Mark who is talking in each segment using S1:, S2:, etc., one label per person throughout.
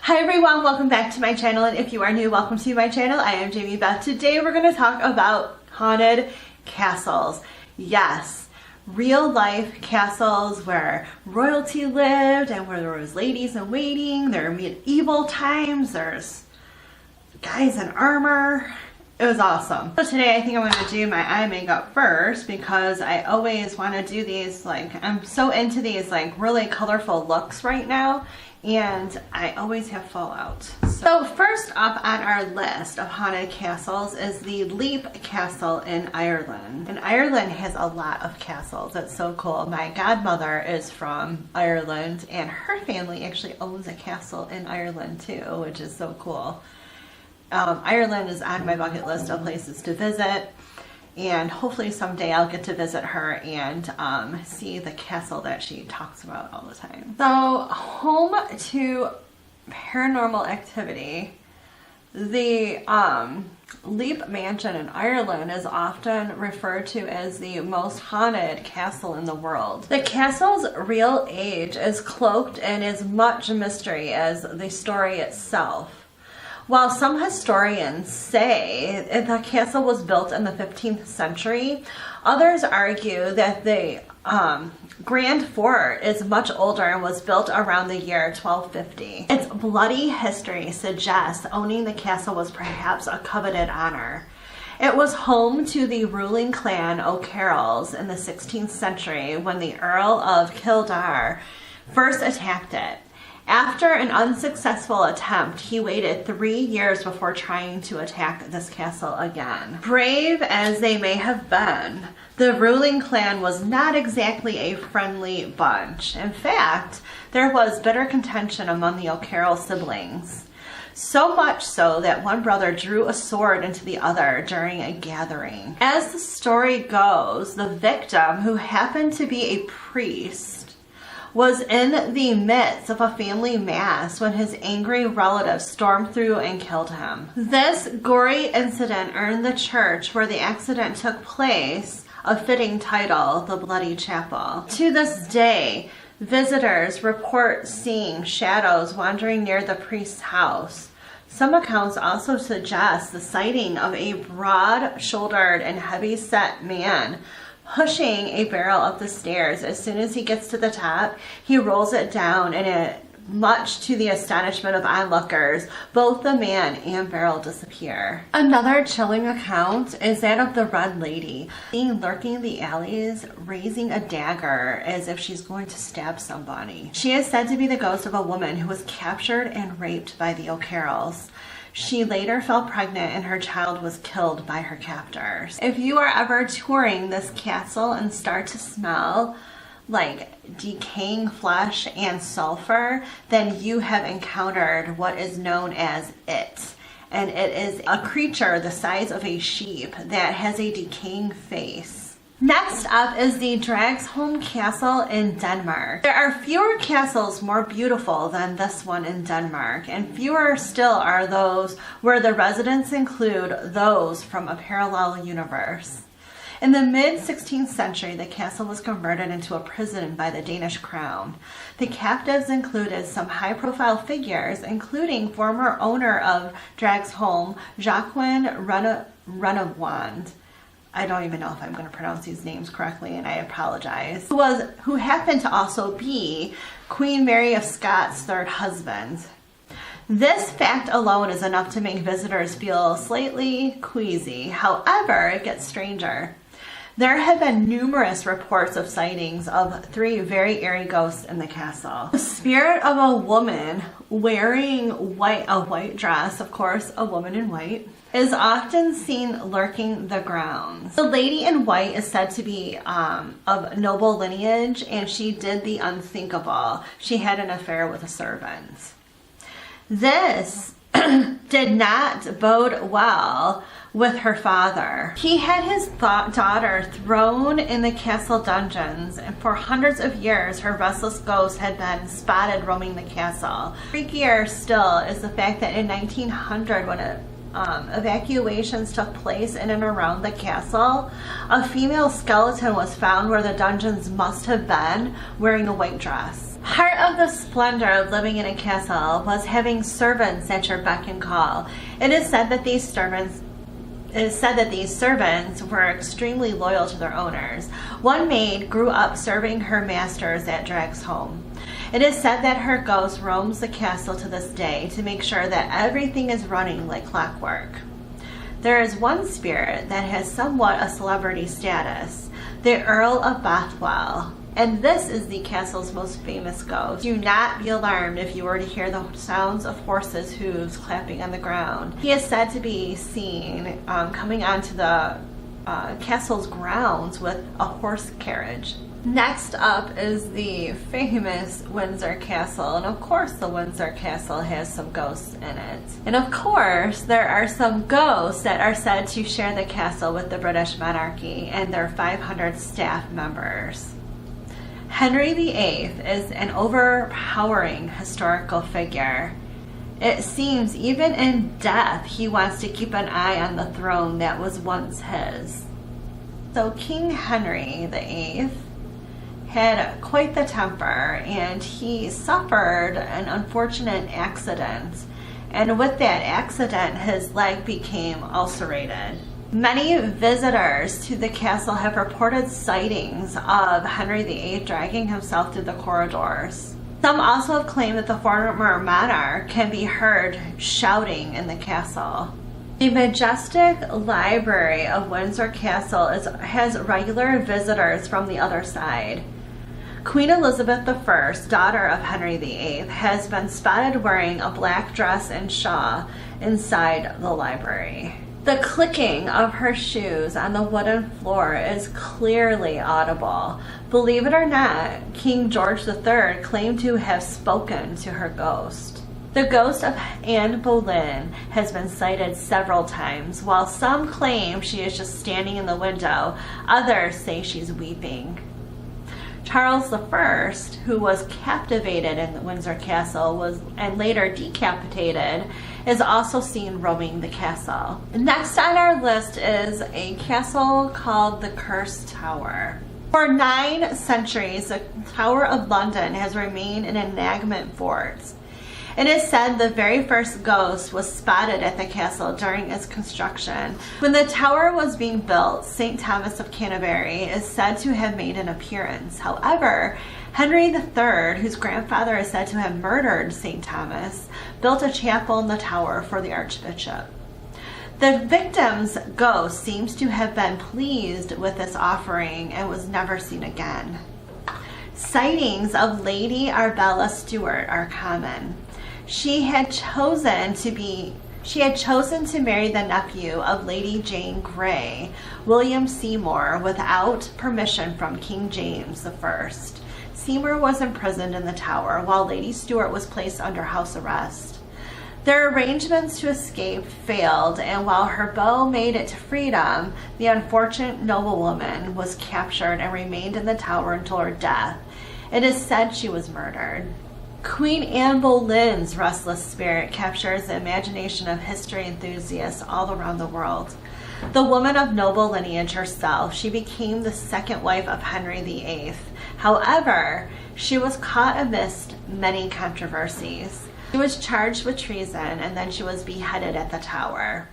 S1: Hi everyone, welcome back to my channel, and if you are new, welcome to my channel. I am Jamie Beth. Today we're going to talk about haunted castles. Yes, real life castles where royalty lived and where there was ladies in waiting. There are medieval times, there's guys in armor. It was awesome. So today I think I'm going to do my eye makeup first because I always want to do these, I'm so into these really colorful looks right now, and I always have fallout. So first up on our list of haunted castles is the Leap Castle in Ireland. And Ireland has a lot of castles. It's so cool. My godmother is from Ireland and her family actually owns a castle in Ireland too, which is so cool. Ireland is on my bucket list of places to visit, and hopefully someday I'll get to visit her and see the castle that she talks about all the time. So, home to paranormal activity, the Leap Mansion in Ireland is often referred to as the most haunted castle in the world. The castle's real age is cloaked in as much mystery as the story itself. While some historians say the castle was built in the 15th century, others argue that the Grand Fort is much older and was built around the year 1250. Its bloody history suggests owning the castle was perhaps a coveted honor. It was home to the ruling clan O'Carrolls in the 16th century when the Earl of Kildare first attacked it. After an unsuccessful attempt, he waited 3 years before trying to attack this castle again. Brave as they may have been, the ruling clan was not exactly a friendly bunch. In fact, there was bitter contention among the O'Carroll siblings. So much so that one brother drew a sword into the other during a gathering. As the story goes, the victim, who happened to be a priest, was in the midst of a family mass when his angry relatives stormed through and killed him. This gory incident earned the church where the accident took place a fitting title, the Bloody Chapel. To this day, visitors report seeing shadows wandering near the priest's house. Some accounts also suggest the sighting of a broad-shouldered and heavy-set man pushing a barrel up the stairs. As soon as he gets to the top, he rolls it down, and much to the astonishment of onlookers, both the man and barrel disappear. Another chilling account is that of the Red Lady, seen lurking the alleys, raising a dagger as if she's going to stab somebody. She is said to be the ghost of a woman who was captured and raped by the O'Carrolls. She later fell pregnant and her child was killed by her captors. If you are ever touring this castle and start to smell like decaying flesh and sulfur, then you have encountered what is known as it. And it is a creature the size of a sheep that has a decaying face. Next up is the Dragsholm Castle in Denmark. There are fewer castles more beautiful than this one in Denmark, and fewer still are those where the residents include those from a parallel universe. In the mid-16th century, the castle was converted into a prison by the Danish crown. The captives included some high-profile figures, including former owner of Dragsholm, Joachim Renewand. I don't even know if I'm going to pronounce these names correctly, and I apologize. Who happened to also be Queen Mary of Scots' third husband. This fact alone is enough to make visitors feel slightly queasy. However, it gets stranger. There have been numerous reports of sightings of 3 very eerie ghosts in the castle. The spirit of a woman wearing a white dress, of course, a woman in white, is often seen lurking the grounds. The lady in white is said to be of noble lineage, and she did the unthinkable. She had an affair with a servant. This did not bode well with her father. He had his daughter thrown in the castle dungeons, and for hundreds of years her restless ghost had been spotted roaming the castle. Freakier still is the fact that in 1900, when evacuations took place in and around the castle, a female skeleton was found where the dungeons must have been, wearing a white dress. Part of the splendor of living in a castle was having servants at your beck and call. It is said that these servants were extremely loyal to their owners. One maid grew up serving her masters at Dragsholm. It is said that her ghost roams the castle to this day to make sure that everything is running like clockwork. There is one spirit that has somewhat a celebrity status, the Earl of Bothwell, and this is the castle's most famous ghost. Do not be alarmed if you were to hear the sounds of horses' hooves clapping on the ground. He is said to be seen coming onto the castle's grounds with a horse carriage. Next up is the famous Windsor Castle, and of course the Windsor Castle has some ghosts in it. And of course there are some ghosts that are said to share the castle with the British monarchy and their 500 staff members. Henry VIII is an overpowering historical figure. It seems even in death he wants to keep an eye on the throne that was once his. So King Henry VIII had quite the temper, and he suffered an unfortunate accident, and with that accident his leg became ulcerated. Many visitors to the castle have reported sightings of Henry VIII dragging himself through the corridors. Some also have claimed that the former monarch can be heard shouting in the castle. The majestic library of Windsor Castle has regular visitors from the other side. Queen Elizabeth I, daughter of Henry VIII, has been spotted wearing a black dress and shawl inside the library. The clicking of her shoes on the wooden floor is clearly audible. Believe it or not, King George III claimed to have spoken to her ghost. The ghost of Anne Boleyn has been sighted several times. While some claim she is just standing in the window, others say she's weeping. Charles I, who was captivated in the Windsor Castle and later decapitated, is also seen roaming the castle. Next on our list is a castle called the Cursed Tower. For 9 centuries, the Tower of London has remained an enactment fort. It is said the very first ghost was spotted at the castle during its construction. When the tower was being built, St. Thomas of Canterbury is said to have made an appearance. However, Henry III, whose grandfather is said to have murdered St. Thomas, built a chapel in the tower for the Archbishop. The victim's ghost seems to have been pleased with this offering and was never seen again. Sightings of Lady Arbella Stewart are common. She had chosen to marry the nephew of Lady Jane Grey, William Seymour, without permission from King James I. Seymour was imprisoned in the tower while Lady Stewart was placed under house arrest. Their arrangements to escape failed, and while her beau made it to freedom, the unfortunate noblewoman was captured and remained in the tower until her death. It is said she was murdered. Queen Anne Boleyn's restless spirit captures the imagination of history enthusiasts all around the world. The woman of noble lineage herself, she became the second wife of Henry VIII. However, she was caught amidst many controversies. She was charged with treason, and then she was beheaded at the Tower.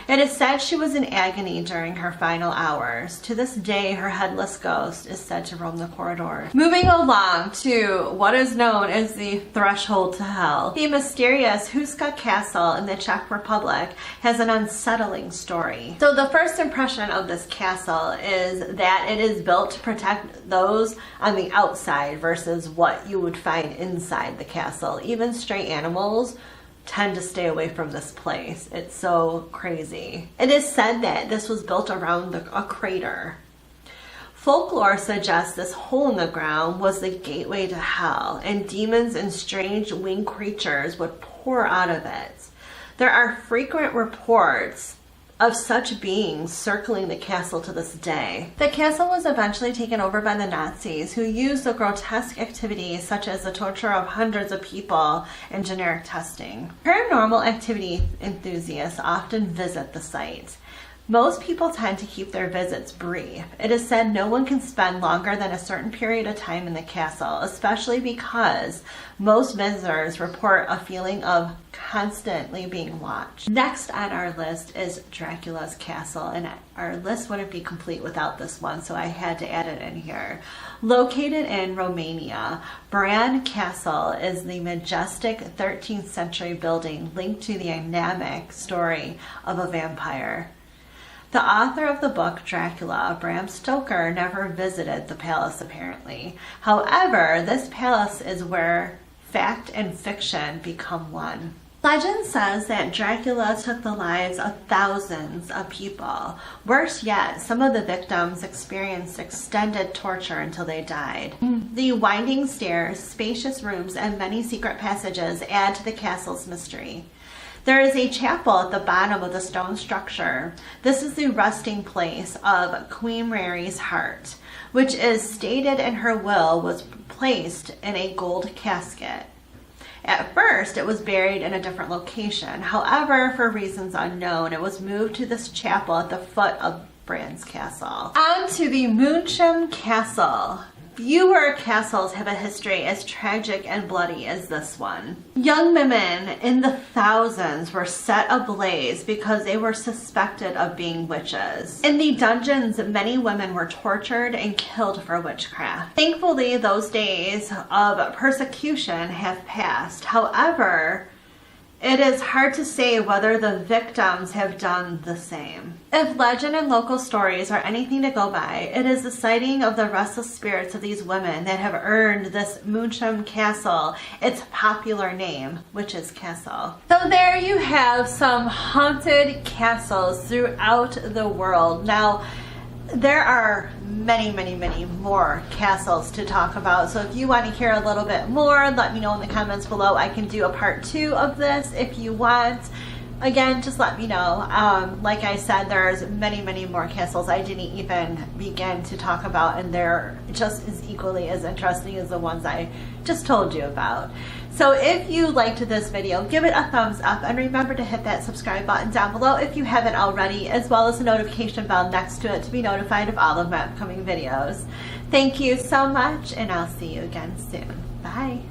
S1: It is said she was in agony during her final hours. To this day, her headless ghost is said to roam the corridors. Moving along to what is known as the threshold to hell. The mysterious Houska castle in the Czech Republic has an unsettling story. So the first impression of this castle is that it is built to protect those on the outside versus what you would find inside the castle. Even stray animals tend to stay away from this place. It's so crazy. It is said that this was built around a crater. Folklore suggests this hole in the ground was the gateway to hell, and demons and strange winged creatures would pour out of it. There are frequent reports of such beings circling the castle to this day. The castle was eventually taken over by the Nazis, who used the grotesque activities such as the torture of hundreds of people and generic testing. Paranormal activity enthusiasts often visit the site. Most people tend to keep their visits brief. It is said no one can spend longer than a certain period of time in the castle, especially because most visitors report a feeling of constantly being watched. Next on our list is Dracula's castle, and our list wouldn't be complete without this one, so I had to add it in here. Located in Romania, Bran Castle is the majestic 13th century building linked to the dynamic story of a vampire. The author of the book Dracula, Bram Stoker, never visited the palace apparently. However, this palace is where fact and fiction become one. Legend says that Dracula took the lives of thousands of people. Worse yet, some of the victims experienced extended torture until they died. The winding stairs, spacious rooms, and many secret passages add to the castle's mystery. There is a chapel at the bottom of the stone structure. This is the resting place of Queen Mary's heart, which is stated in her will was placed in a gold casket. At first, it was buried in a different location. However, for reasons unknown, it was moved to this chapel at the foot of Bran's castle. On to the Moosham Castle. Fewer castles have a history as tragic and bloody as this one. Young women in the thousands were set ablaze because they were suspected of being witches. In the dungeons, many women were tortured and killed for witchcraft. Thankfully, those days of persecution have passed. However, it is hard to say whether the victims have done the same. If legend and local stories are anything to go by, it is the sighting of the restless spirits of these women that have earned this Moosham Castle its popular name, Witch's Castle. So there you have some haunted castles throughout the world. Now, there are many more castles to talk about, so if you want to hear a little bit more, let me know in the comments below. I can do a part 2 of this if you want. Again, just let me know. Like I said, there's many more castles I didn't even begin to talk about, and they're just as equally as interesting as the ones I just told you about. So if you liked this video, give it a thumbs up, and remember to hit that subscribe button down below if you haven't already, as well as the notification bell next to it to be notified of all of my upcoming videos. Thank you so much, and I'll see you again soon. Bye.